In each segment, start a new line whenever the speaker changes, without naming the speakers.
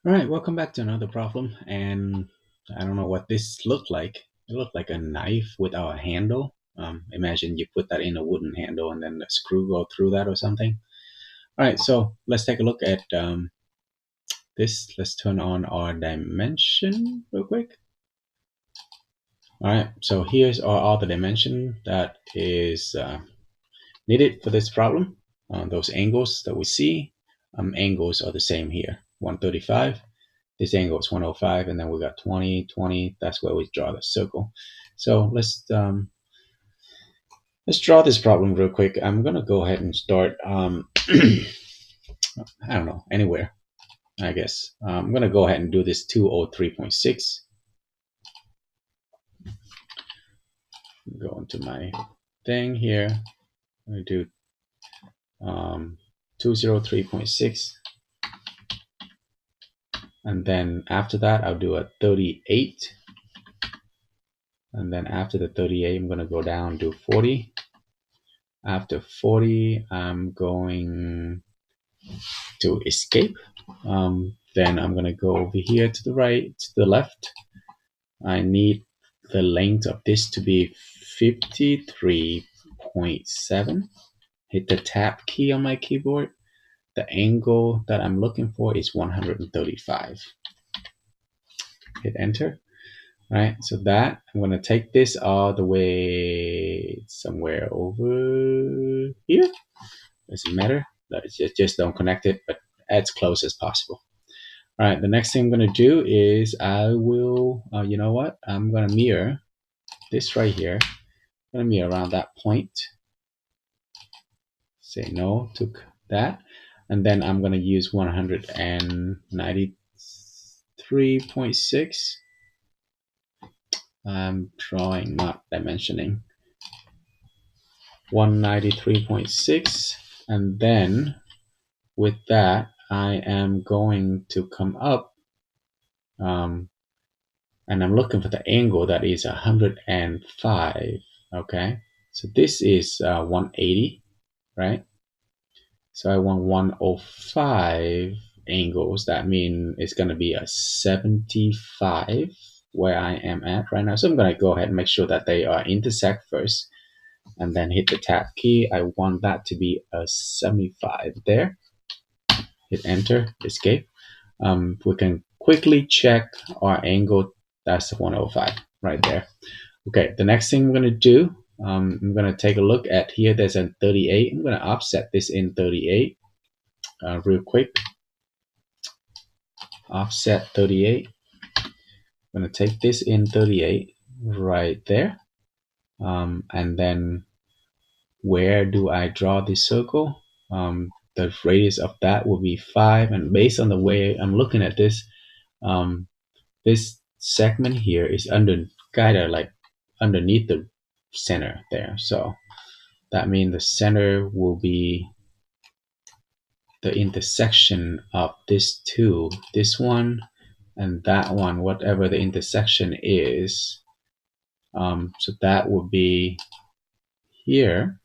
All right, welcome back to another problem. And I don't know what this looked like. It looked like a knife without a handle. Imagine you put that in a wooden handle and then the screw go through that or something. All right, so let's take a look at this. Let's turn on our dimension real quick. All right, so here's all the dimension that is needed for this problem. Those angles that we see, angles are the same here, 135. This angle is 105, and then we got 20, 20. That's where we draw the circle. So let's draw this problem real quick. I'm gonna go ahead and start. I don't know, anywhere. I guess I'm gonna go ahead and do this 203.6. Go into my thing here. I do 203.6, and then after that I'll do a 38. And then after the 38, I'm going to go down to 40. After 40, I'm going to escape. Then I'm going to go over here to the right, to the left. I need the length of this to be 53.7. Hit the tab key on my keyboard. The angle that I'm looking for is 135. Hit enter. Right, so that I'm going to take this all the way somewhere over here. Doesn't matter. Just don't connect it, but as close as possible. All right, the next thing I'm going to do is I will, you know what? I'm going to mirror this right here. I'm going to mirror around that point. Say no to that. And then I'm going to use 193.6. I'm drawing, not dimensioning. 193.6, and then with that I am going to come up, and I'm looking for the angle that is 105. Okay, so this is 180, right? So I want 105 angles. That means it's going to be a 75 where I am at right now. So I'm going to go ahead and make sure that they are intersect first, and then hit the tab key. I want that to be a 75 there. Hit enter, escape. We can quickly check our angle. That's 105 right there. Okay, the next thing I'm going to do, I'm going to take a look at here. There's a 38. I'm going to offset this in 38 real quick. Offset 38. I'm going to take this in 38 right there. And then where do I draw this circle? The radius of that will be 5. And based on the way I'm looking at this, this segment here is kind of like underneath the center there. So that means the center will be the intersection of this two, this one and that one, whatever the intersection is. So that would be here.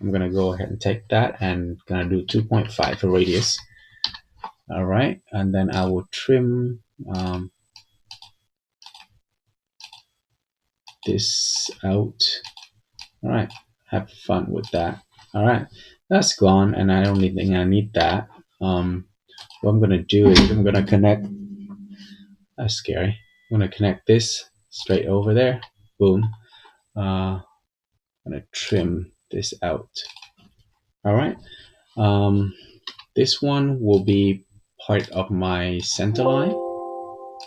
I'm going to go ahead and take that and going to do 2.5 for radius. All right, and then I will trim this out. All right, have fun with that. All right, that's gone, and I don't think I need that. What I'm going to do is I'm going to connect. That's scary. I'm going to connect this straight over there. Boom. I'm going to trim this out. All right. This one will be part of my center line. All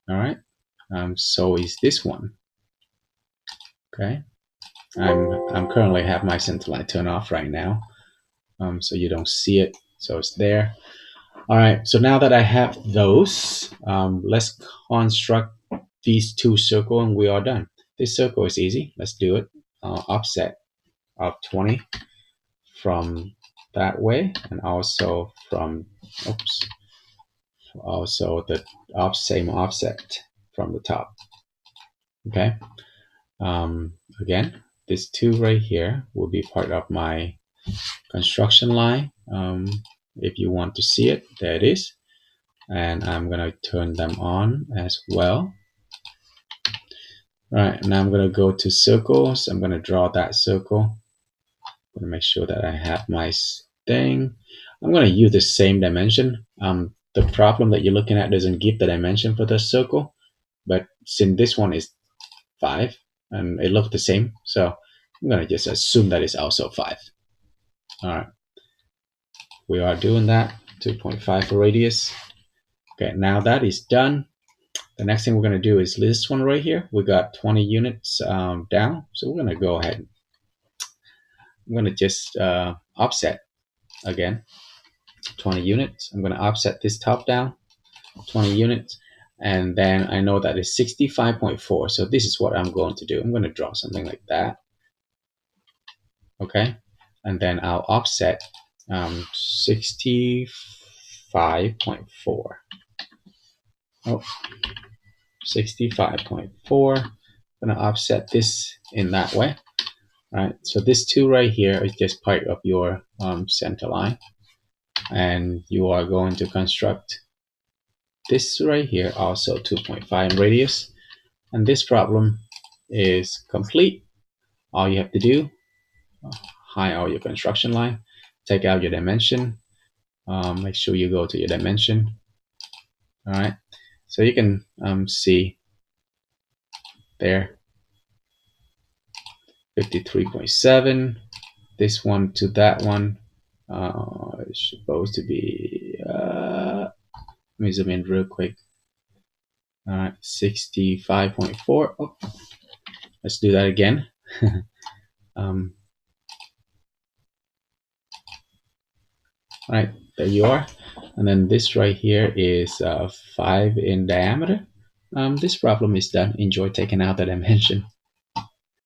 right. So is this one. Okay. I'm currently have my center line turned off right now, so you don't see it. So it's there. All right. So now that I have those, let's construct these two circles, and we are done. This circle is easy. Let's do it. Offset of 20 from that way, and also from also the same offset from the top. Okay. Again, this two right here will be part of my construction line. If you want to see it, there it is. and I'm gonna turn them on as well. All right, now I'm gonna go to circles. I'm gonna draw that circle. I'm gonna make sure that I have my thing. I'm gonna use the same dimension. The problem that you're looking at doesn't give the dimension for the circle, but since this one is 5 and it looks the same, so I'm gonna just assume that it's also 5. All right, we are doing that. 2.5 for radius. Okay, now that is done. The next thing we're going to do is this one right here. We got 20 units down. So we're going to go ahead. I'm going to just offset again, 20 units. I'm going to offset this top down, 20 units. And then I know that it's 65.4. So this is what I'm going to do. I'm going to draw something like that. Okay. And then I'll offset 65.4. Oh, 65.4. I'm going to offset this in that way. Right, so this 2 right here is just part of your center line, and you are going to construct this right here also 2.5 in radius, and this problem is complete. All you have to do, hide all your construction line, take out your dimension, make sure you go to your dimension. All right, so you can see there 53.7, this one to that one. It's supposed to be, let me zoom in real quick. All right, 65.4. Oh, let's do that again. All right, there you are. And then this right here is 5 in diameter. This problem is done. Enjoy taking out the dimension.